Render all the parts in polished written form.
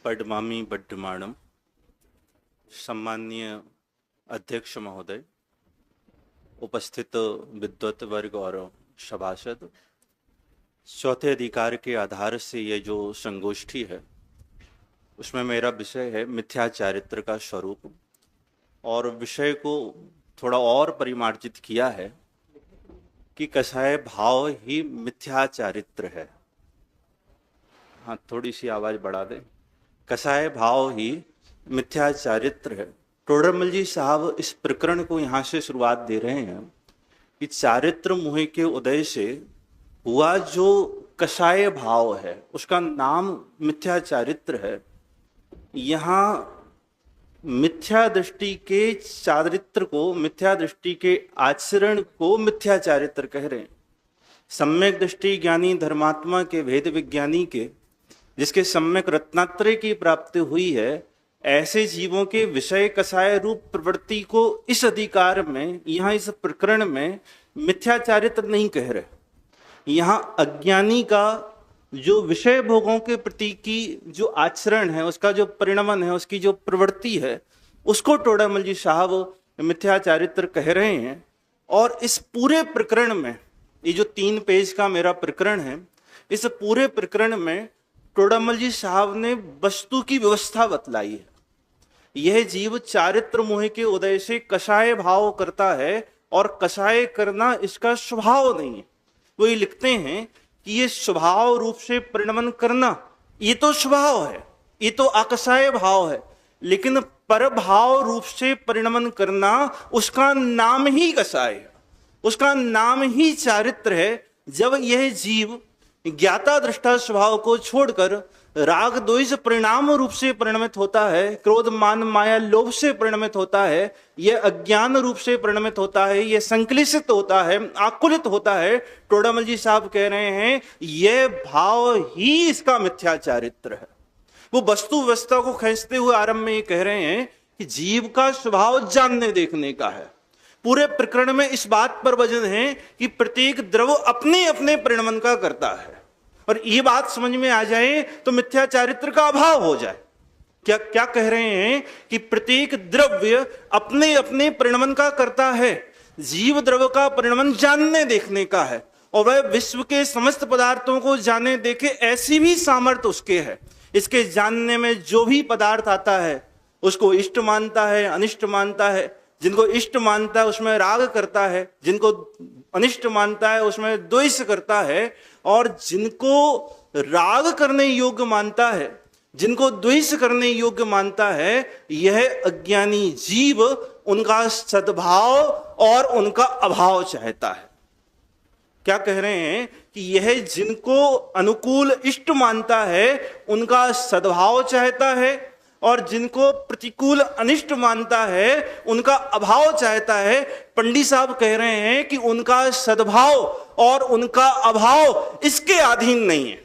पडमामी बड्डमाणम। सम्माननीय अध्यक्ष महोदय, उपस्थित विद्वत वर्ग और सभासद, चौथे अधिकार के आधार से ये जो संगोष्ठी है उसमें मेरा विषय है मिथ्या चारित्र का स्वरूप, और विषय को थोड़ा और परिमार्जित किया है कि कसाय भाव ही मिथ्या चारित्र है। हाँ, थोड़ी सी आवाज बढ़ा दें। कसाय भाव ही मिथ्या चारित्र है। टोडरमल जी साहब इस प्रकरण को यहाँ से शुरुआत दे रहे हैं कि चारित्र मोह के उदय से हुआ जो कसाय भाव है उसका नाम मिथ्या चारित्र है। यहाँ मिथ्या दृष्टि के चारित्र को, मिथ्या दृष्टि के आचरण को मिथ्या चारित्र कह रहे हैं। सम्यक दृष्टि ज्ञानी धर्मात्मा के, भेद विज्ञानी के, जिसके सम्यक रत्नात्रय की प्राप्ति हुई है, ऐसे जीवों के विषय कसाय रूप प्रवृत्ति को इस अधिकार में, यहाँ इस प्रकरण में मिथ्या चारित्र नहीं कह रहे। यहाँ अज्ञानी का जो विषय भोगों के प्रति की जो आचरण है, उसका जो परिणमन है, उसकी जो प्रवृत्ति है, उसको टोडरमल जी साहब मिथ्या चारित्र कह रहे हैं। और इस पूरे प्रकरण में, ये जो 3 पेज का मेरा प्रकरण है, इस पूरे प्रकरण में टोडरमल जी साहब ने वस्तु की व्यवस्था बतलाई है। यह जीव चारित्र मोह के उदय से कसाय भाव करता है और कसाय करना इसका स्वभाव नहीं है। वो ये लिखते हैं कि ये स्वभाव रूप से परिणमन करना ये तो स्वभाव है, ये तो अकसाय भाव है, लेकिन परभाव रूप से परिणमन करना उसका नाम ही कसाय है, उसका नाम ही चारित्र है। जब यह जीव ज्ञाता दृष्टा स्वभाव को छोड़कर राग द्वेष परिणाम रूप से परिणमित होता है, क्रोध मान माया लोभ से परिणमित होता है, यह अज्ञान रूप से परिणमित होता है, यह संक्लेशित होता है, आकुलित होता है, टोडरमल जी साहब कह रहे हैं यह भाव ही इसका मिथ्या चारित्र है। वो वस्तु व्यवस्था को खींचते हुए आरंभ में ये कह रहे हैं कि जीव का स्वभाव जानने देखने का है। पूरे प्रकरण में इस बात पर वजन है कि प्रत्येक द्रव अपने अपने परिणमन का करता है, और ये बात समझ में आ जाए तो मिथ्या चारित्र का अभाव हो जाए। क्या क्या कह रहे हैं कि प्रत्येक द्रव्य अपने अपने परिणमन का करता है। जीव द्रव का परिणमन जानने देखने का है, और वह विश्व के समस्त पदार्थों को जाने देखे ऐसी भी सामर्थ्य उसके है। इसके जानने में जो भी पदार्थ आता है उसको इष्ट मानता है, अनिष्ट मानता है। जिनको इष्ट मानता है उसमें राग करता है, जिनको अनिष्ट मानता है उसमें द्वेष करता है, और जिनको राग करने योग्य मानता है, जिनको द्वेष करने योग्य मानता है, यह अज्ञानी जीव उनका सद्भाव और उनका अभाव चाहता है। क्या कह रहे हैं कि यह जिनको अनुकूल इष्ट मानता है उनका सद्भाव चाहता है, और जिनको प्रतिकूल अनिष्ट मानता है उनका अभाव चाहता है। पंडित साहब कह रहे हैं कि उनका सद्भाव और उनका अभाव इसके अधीन नहीं है।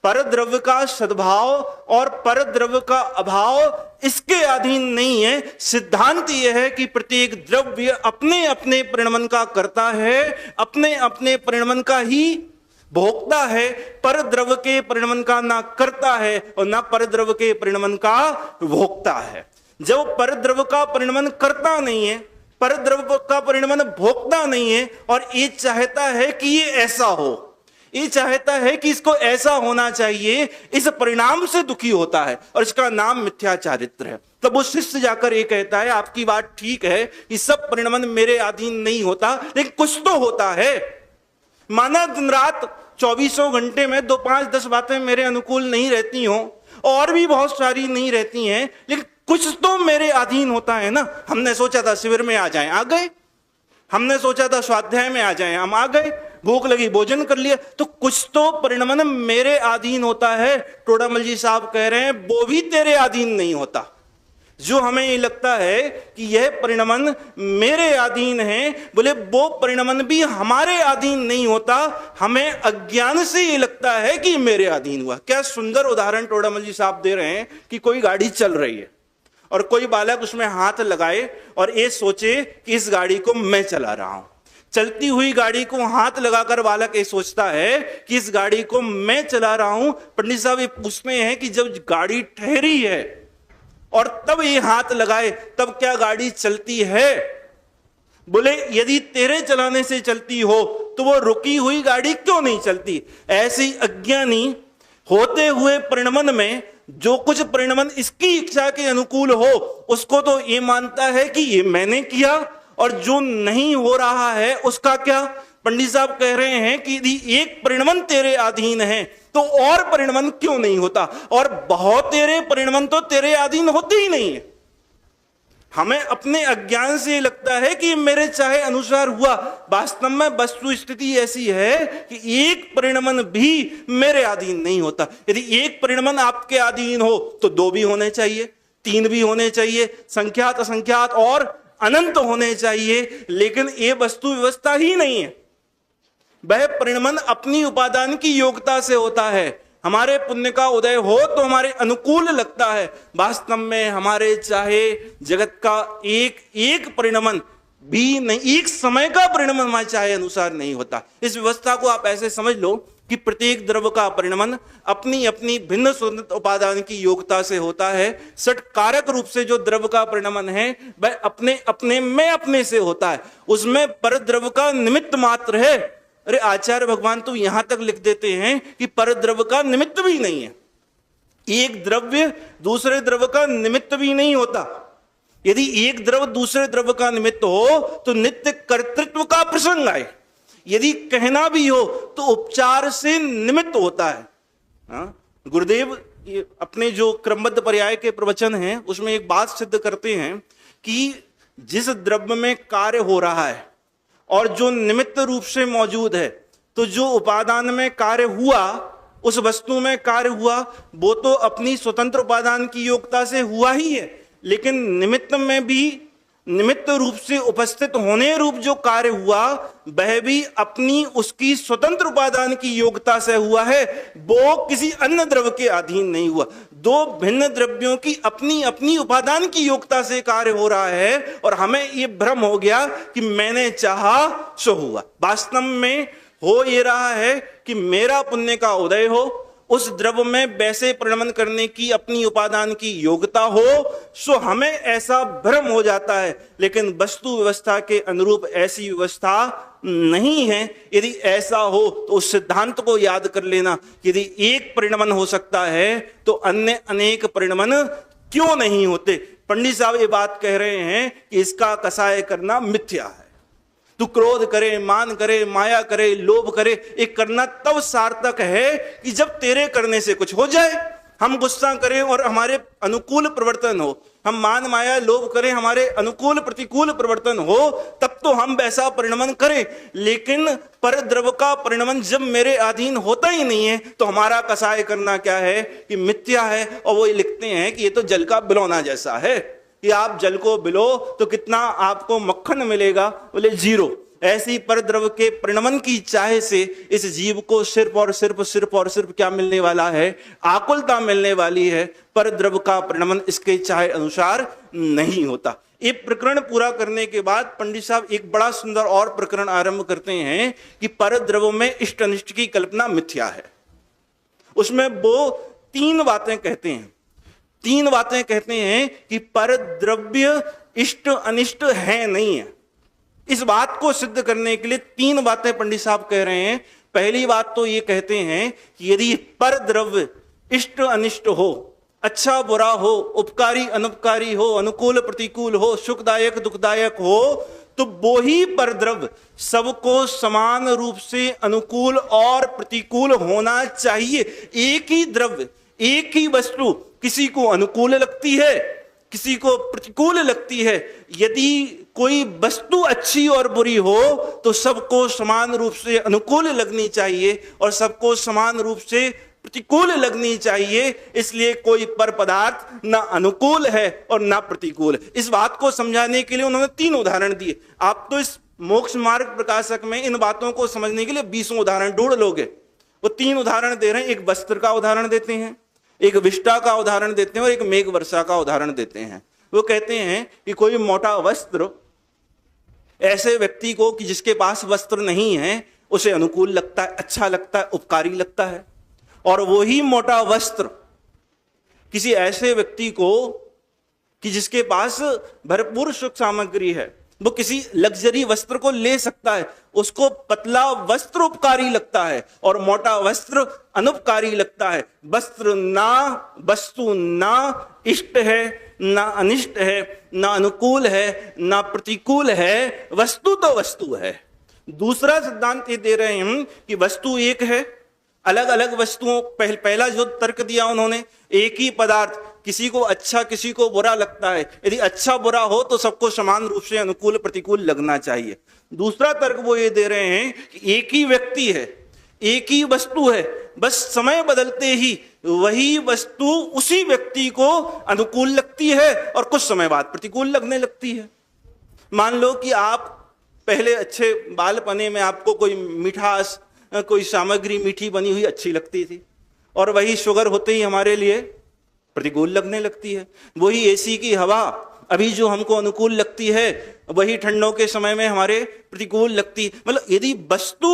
परद्रव्य का सद्भाव और परद्रव्य का अभाव इसके अधीन नहीं है। सिद्धांत यह है कि प्रत्येक द्रव्य अपने अपने परिणमन का करता है, अपने अपने परिणमन का ही भोगता है। परद्रव्य के परिणमन का ना करता है और ना परद्रव्य के परिणमन का भोगता है। जब परद्रव्य का परिणमन करता नहीं है, परद्रव्य का परिणमन भोगता नहीं है, और ये चाहता है कि ये ऐसा हो, ये चाहता है कि इसको ऐसा होना चाहिए, इस परिणाम से दुखी होता है, और इसका नाम मिथ्या चारित्र है। तब वो शिष्य जाकर ये कहता है आपकी बात ठीक है कि सब परिणमन मेरे अधीन नहीं होता, लेकिन कुछ तो होता है। माना दिन रात 24 घंटे में 2, 5, 10 बातें मेरे अनुकूल नहीं रहती हों, और भी बहुत सारी नहीं रहती हैं, लेकिन कुछ तो मेरे अधीन होता है ना। हमने सोचा था शिविर में आ जाएं, आ गए। हमने सोचा था स्वाध्याय में आ जाएं, हम आ गए। भूख लगी, भोजन कर लिया। तो कुछ तो परिणमन मेरे अधीन होता है। टोडरमल जी साहब कह रहे हैं वो भी तेरे अधीन नहीं होता। जो हमें ये लगता है कि यह परिणमन मेरे अधीन है, बोले वो परिणमन भी हमारे अधीन नहीं होता, हमें अज्ञान से ये लगता है कि मेरे अधीन हुआ। क्या सुंदर उदाहरण टोडरमल जी साहब दे रहे हैं कि कोई गाड़ी चल रही है और कोई बालक उसमें हाथ लगाए और ये सोचे कि इस गाड़ी को मैं चला रहा हूं। चलती हुई गाड़ी को हाथ लगाकर बालक ये सोचता है कि इस गाड़ी को मैं चला रहा हूं। पंडित साहब ये पूछते हैं कि जब गाड़ी ठहरी है और तब ये हाथ लगाए, तब क्या गाड़ी चलती है? बोले यदि तेरे चलाने से चलती हो तो वो रुकी हुई गाड़ी क्यों नहीं चलती? ऐसी अज्ञानी होते हुए परिणमन में जो कुछ परिणमन इसकी इच्छा के अनुकूल हो उसको तो ये मानता है कि ये मैंने किया, और जो नहीं हो रहा है उसका क्या? पंडित साहब कह रहे हैं कि यदि एक परिणमन तेरे अधीन है तो और परिणमन क्यों नहीं होता? और बहुत तेरे परिणमन तो तेरे अधीन होते ही नहीं है। हमें अपने अज्ञान से लगता है कि मेरे चाहे अनुसार हुआ, वास्तव में वस्तु स्थिति ऐसी है कि एक परिणमन भी मेरे अधीन नहीं होता। यदि एक परिणमन आपके अधीन हो तो दो भी होने चाहिए, तीन भी होने चाहिए, संख्यात असंख्यात और अनंत होने चाहिए, लेकिन ये वस्तु व्यवस्था ही नहीं है। वह परिणमन अपनी उपादान की योग्यता से होता है। हमारे पुण्य का उदय हो तो हमारे अनुकूल लगता है, वास्तव में हमारे चाहे जगत का एक एक परिणमन भी नहीं, एक समय का परिणमन हमारे चाहे अनुसार नहीं होता। इस व्यवस्था को आप ऐसे समझ लो कि प्रत्येक द्रव्य का परिणमन अपनी अपनी भिन्न स्वतंत्र उपादान की योग्यता से होता है। सट कारक रूप से जो द्रव्य का परिणमन है वह अपने अपने में अपने से होता है, उसमें पर द्रव्य का निमित्त मात्र है। अरे आचार्य भगवान तो यहां तक लिख देते हैं कि पर द्रव्य का निमित्त भी नहीं है। एक द्रव्य दूसरे द्रव्य का निमित्त भी नहीं होता। यदि एक द्रव्य दूसरे द्रव्य का निमित्त हो तो नित्य कर्तृत्व का प्रसंग आए, यदि कहना भी हो तो उपचार से निमित्त होता है। गुरुदेव अपने जो क्रमबद्ध पर्याय के प्रवचन हैं उसमें एक बात सिद्ध करते हैं कि जिस द्रव्य में कार्य हो रहा है और जो निमित्त रूप से मौजूद है, तो जो उपादान में कार्य हुआ, उस वस्तु में कार्य हुआ, वो तो अपनी स्वतंत्र उपादान की योग्यता से हुआ ही है, लेकिन निमित्त में भी निमित्त रूप से उपस्थित होने रूप जो कार्य हुआ वह भी अपनी उसकी स्वतंत्र उपादान की योग्यता से हुआ है, वो किसी अन्य द्रव्य के अधीन नहीं हुआ। दो भिन्न द्रव्यों की अपनी अपनी उपादान की योग्यता से कार्य हो रहा है और हमें ये भ्रम हो गया कि मैंने चाहा सो हुआ। वास्तव में हो ये रहा है कि मेरा पुण्य का उदय हो, उस द्रव्य में वैसे परिणमन करने की अपनी उपादान की योग्यता हो, सो हमें ऐसा भ्रम हो जाता है, लेकिन वस्तु व्यवस्था के अनुरूप ऐसी व्यवस्था नहीं है। यदि ऐसा हो तो उस सिद्धांत को याद कर लेना, यदि एक परिणमन हो सकता है तो अन्य अनेक परिणमन क्यों नहीं होते? पंडित साहब ये बात कह रहे हैं कि इसका कसाय करना मिथ्या है। तू क्रोध करे, मान करे, माया करे, लोभ करे, एक करना तब सार्थक है कि जब तेरे करने से कुछ हो जाए। हम गुस्सा करें और हमारे अनुकूल परिवर्तन हो, हम मान माया लोभ करें हमारे अनुकूल प्रतिकूल परिवर्तन हो, तब तो हम वैसा परिणमन करें। लेकिन पर द्रव्य का परिणमन जब मेरे अधीन होता ही नहीं है तो हमारा कसाय करना क्या है कि मिथ्या है। और वो ये लिखते हैं कि ये तो जल का बिलौना जैसा है कि आप जल को बिलो तो कितना आपको मक्खन मिलेगा, बोले 0। ऐसी पर द्रव्य के परिणमन की चाह से इस जीव को सिर्फ और सिर्फ क्या मिलने वाला है? आकुलता मिलने वाली है। पर द्रव्य का परिणमन इसके चाहे अनुसार नहीं होता। ये प्रकरण पूरा करने के बाद पंडित साहब एक बड़ा सुंदर और प्रकरण आरंभ करते हैं कि पर द्रव्य में इष्ट अनिष्ट की कल्पना मिथ्या है। उसमें वो 3 बातें कहते हैं। 3 बातें कहते हैं कि पर द्रव्य इष्ट अनिष्ट है नहीं है। इस बात को सिद्ध करने के लिए 3 बातें पंडित साहब कह रहे हैं। पहली बात तो ये कहते हैं कि यदि पर द्रव्य इष्ट अनिष्ट हो, अच्छा बुरा हो, उपकारी अनुपकारी हो, अनुकूल प्रतिकूल हो, सुखदायक दुखदायक हो, तो वो ही पर द्रव्य सबको समान रूप से अनुकूल और प्रतिकूल होना चाहिए। एक ही द्रव्य, एक ही वस्तु किसी को अनुकूल लगती है, किसी को प्रतिकूल लगती है। यदि कोई वस्तु अच्छी और बुरी हो तो सबको समान रूप से अनुकूल लगनी चाहिए और सबको समान रूप से प्रतिकूल लगनी चाहिए। इसलिए कोई पर पदार्थ ना अनुकूल है और ना प्रतिकूल। इस बात को समझाने के लिए उन्होंने 3 उदाहरण दिए। आप तो इस मोक्ष मार्ग प्रकाशक में इन बातों को समझने के लिए 20 उदाहरण ढूंढ लोगे। वो 3 उदाहरण दे रहे हैं। एक वस्त्र का उदाहरण देते हैं, एक विष्टा का उदाहरण देते हैं और एक मेघ वर्षा का उदाहरण देते हैं। वो कहते हैं कि कोई मोटा वस्त्र ऐसे व्यक्ति को कि जिसके पास वस्त्र नहीं है उसे अनुकूल लगता है, अच्छा लगता है, उपकारी लगता है। और वही मोटा वस्त्र किसी ऐसे व्यक्ति को कि जिसके पास भरपूर सुख सामग्री है, वो किसी लग्जरी वस्त्र को ले सकता है, उसको पतला वस्त्र उपकारी लगता है और मोटा वस्त्र अनुपकारी लगता है। वस्त्र ना वस्तु ना इष्ट है ना अनिष्ट है, ना अनुकूल है ना प्रतिकूल है, वस्तु तो वस्तु है। दूसरा सिद्धांत ये दे रहे हैं कि वस्तु एक है, अलग अलग वस्तुओं, पहला जो तर्क दिया उन्होंने, एक ही पदार्थ, किसी को अच्छा किसी को बुरा लगता है, यदि अच्छा बुरा हो तो सबको समान रूप से अनुकूल प्रतिकूल लगना चाहिए। दूसरा तर्क वो ये दे रहे हैं कि एक ही व्यक्ति है, एक ही वस्तु है, बस समय बदलते ही वही वस्तु उसी व्यक्ति को अनुकूल लगती है और कुछ समय बाद प्रतिकूल लगने लगती है। मान लो कि आप पहले अच्छे बालपने में आपको कोई मिठास, कोई सामग्री मीठी बनी हुई अच्छी लगती थी और वही शुगर होते ही हमारे लिए प्रतिकूल लगने लगती है। वही एसी की हवा अभी जो हमको अनुकूल लगती है वही ठंडों के समय में हमारे प्रतिकूल लगती है। मतलब यदि वस्तु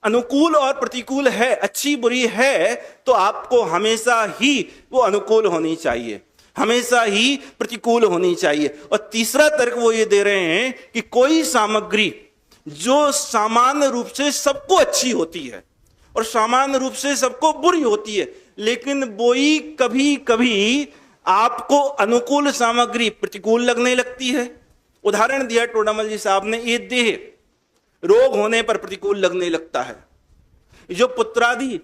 अनुकूल और प्रतिकूल है, अच्छी बुरी है, तो आपको हमेशा ही वो अनुकूल होनी चाहिए, हमेशा ही प्रतिकूल होनी चाहिए। और तीसरा तर्क वो ये दे रहे हैं कि कोई सामग्री जो सामान्य रूप से सबको अच्छी होती है और सामान्य रूप से सबको बुरी होती है, लेकिन वही कभी कभी आपको अनुकूल सामग्री प्रतिकूल लगने लगती है। उदाहरण दिया टोडामल जी साहब ने, ये देह रोग होने पर प्रतिकूल लगने लगता है। जो पुत्रादि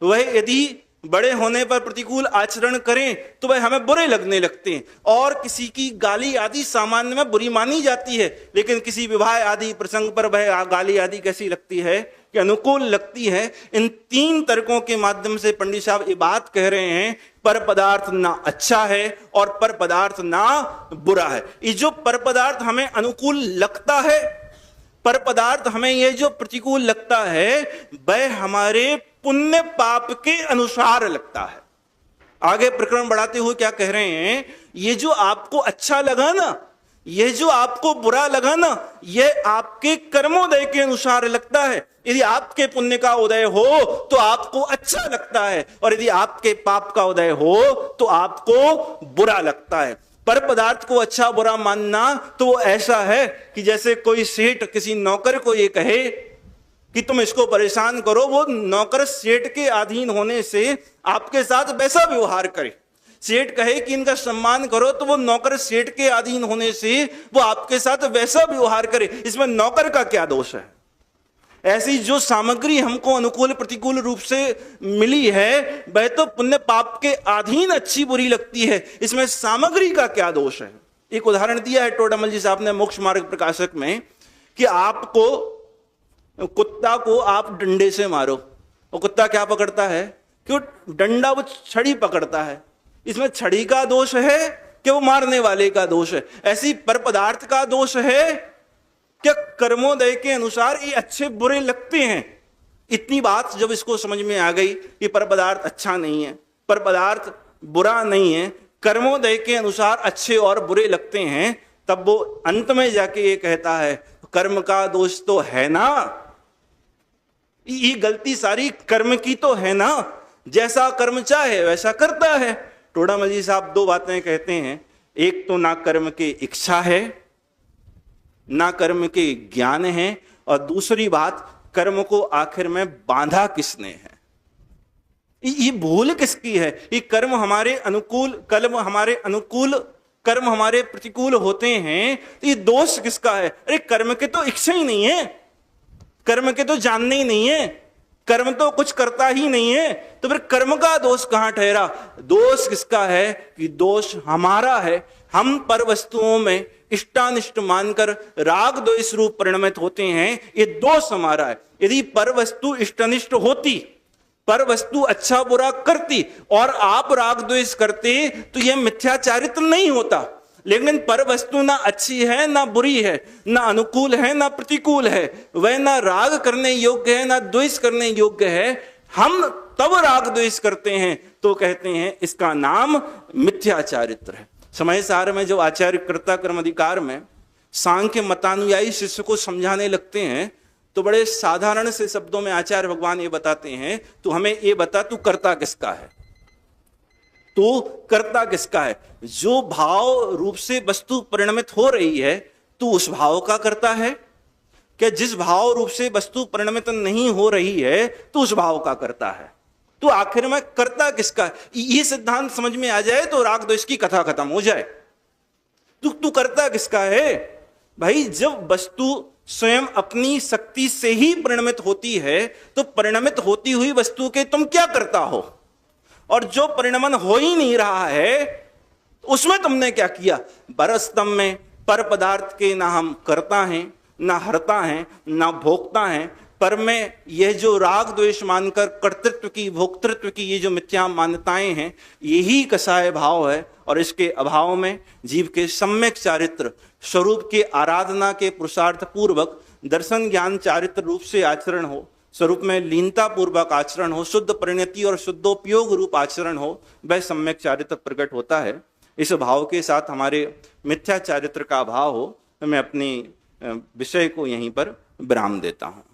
वह यदि बड़े होने पर प्रतिकूल आचरण करें तो वह हमें बुरे लगने लगते हैं। और किसी की गाली आदि सामान्य में बुरी मानी जाती है, लेकिन किसी विवाह आदि प्रसंग पर वह गाली आदि कैसी लगती है कि अनुकूल लगती है। इन तीन तर्कों के माध्यम से पंडित साहब ये बात कह रहे हैं, पर पदार्थ ना अच्छा है और पर पदार्थ ना बुरा है। ये जो पर पदार्थ हमें अनुकूल लगता है, पर पदार्थ हमें ये जो प्रतिकूल लगता है, वह हमारे पुण्य पाप के अनुसार लगता है। आगे प्रकरण बढ़ाते हुए क्या कह रहे हैं, ये जो आपको अच्छा लगा ना, ये जो आपको बुरा लगा ना, ये आपके कर्मोदय के अनुसार लगता है। यदि आपके पुण्य का उदय हो तो आपको अच्छा लगता है और यदि आपके पाप का उदय हो तो आपको बुरा लगता है। पर पदार्थ को अच्छा बुरा मानना तो वो ऐसा है कि जैसे कोई सेठ किसी नौकर को ये कहे कि तुम इसको परेशान करो, वो नौकर सेठ के अधीन होने से आपके साथ वैसा व्यवहार करे। सेठ कहे कि इनका सम्मान करो तो वो नौकर सेठ के अधीन होने से वो आपके साथ वैसा व्यवहार करे। इसमें नौकर का क्या दोष है? ऐसी जो सामग्री हमको अनुकूल प्रतिकूल रूप से मिली है वह तो पुण्य पाप के अधीन अच्छी बुरी लगती है, इसमें सामग्री का क्या दोष है? एक उदाहरण दिया है टोडामल जी साहब ने मोक्ष मार्ग प्रकाशक में कि आपको कुत्ता को आप डंडे से मारो, और कुत्ता क्या पकड़ता है कि वो डंडा, वो छड़ी पकड़ता है। इसमें छड़ी का दोष है कि वो मारने वाले का दोष है? ऐसी पर पदार्थ का दोष है क्या कर्मोदय के अनुसार ये अच्छे बुरे लगते हैं? इतनी बात जब इसको समझ में आ गई कि पर पदार्थ अच्छा नहीं है, पर पदार्थ बुरा नहीं है, कर्मोदय के अनुसार अच्छे और बुरे लगते हैं, तब वो अंत में जाके ये कहता है कर्म का दोष तो है ना, ये गलती सारी कर्म की तो है ना, जैसा कर्म चाहे वैसा करता है। टोडामल जी साहब दो बातें कहते हैं, एक तो ना कर्म की इच्छा है ना कर्म के ज्ञान है, और दूसरी बात कर्म को आखिर में बांधा किसने है, ये भूल किसकी है? ये कर्म हमारे अनुकूल, कर्म हमारे अनुकूल, कर्म हमारे प्रतिकूल होते हैं, ये दोष किसका है? अरे कर्म के तो इच्छा ही नहीं है, कर्म के तो जानने ही नहीं है, कर्म तो कुछ करता ही नहीं है, तो फिर कर्म का दोष कहां ठहरा? दोष किसका है कि दोष हमारा है। हम पर वस्तुओं में इष्टानिष्ट मानकर राग द्वेष रूप परिणमित होते हैं, ये दोष हमारा है। यदि पर वस्तु इष्टनिष्ट होती, पर वस्तु अच्छा बुरा करती और आप राग द्वेष करते तो यह मिथ्याचारित्र नहीं होता। लेकिन पर वस्तु ना अच्छी है ना बुरी है, ना अनुकूल है ना प्रतिकूल है, वह ना राग करने योग्य है ना द्वेष करने योग्य है, हम तब राग द्वेष करते हैं तो कहते हैं इसका नाम मिथ्याचारित्र है। समय सार में जो आचार्य कर्ता कर्म अधिकार में सांख्य मतानुयायी शिष्य को समझाने लगते हैं तो बड़े साधारण से शब्दों में आचार्य भगवान ये बताते हैं, तू हमें ये बता, तू करता किसका है, तू करता किसका है। जो भाव रूप से वस्तु परिणमित हो रही है, तू उस भाव का करता है क्या? जिस भाव रूप से वस्तु परिणमित नहीं हो रही है, तू उस भाव का करता है। तो आखिर में करता किसका है, ये सिद्धांत समझ में आ जाए तो राग द्वेष की कथा खत्म हो जाए। तू करता किसका है भाई? जब वस्तु स्वयं अपनी शक्ति से ही परिणमित होती है, तो परिणमित होती हुई वस्तु के तुम क्या करता हो? और जो परिणमन हो ही नहीं रहा है, उसमें तुमने क्या किया? बरस्तम में पर पदार्थ के ना हम करता हैं, ना हरता हैं, ना भोगता हैं, पर में यह जो राग द्वेष मानकर कर्तृत्व की, भोक्तृत्व की ये जो मिथ्या मान्यताएं हैं, यही कसाय भाव है। और इसके अभाव में जीव के सम्यक चारित्र स्वरूप के आराधना के पुरुषार्थ पूर्वक दर्शन ज्ञान चारित्र रूप से आचरण हो, स्वरूप में लीनता पूर्वक आचरण हो, शुद्ध परिणति और शुद्धोपयोग रूप आचरण हो, वह सम्यक चारित्र प्रकट होता है। इस भाव के साथ हमारे मिथ्या चारित्र का अभाव हो, तो मैं अपनी विषय को यहीं पर विराम देता हूं।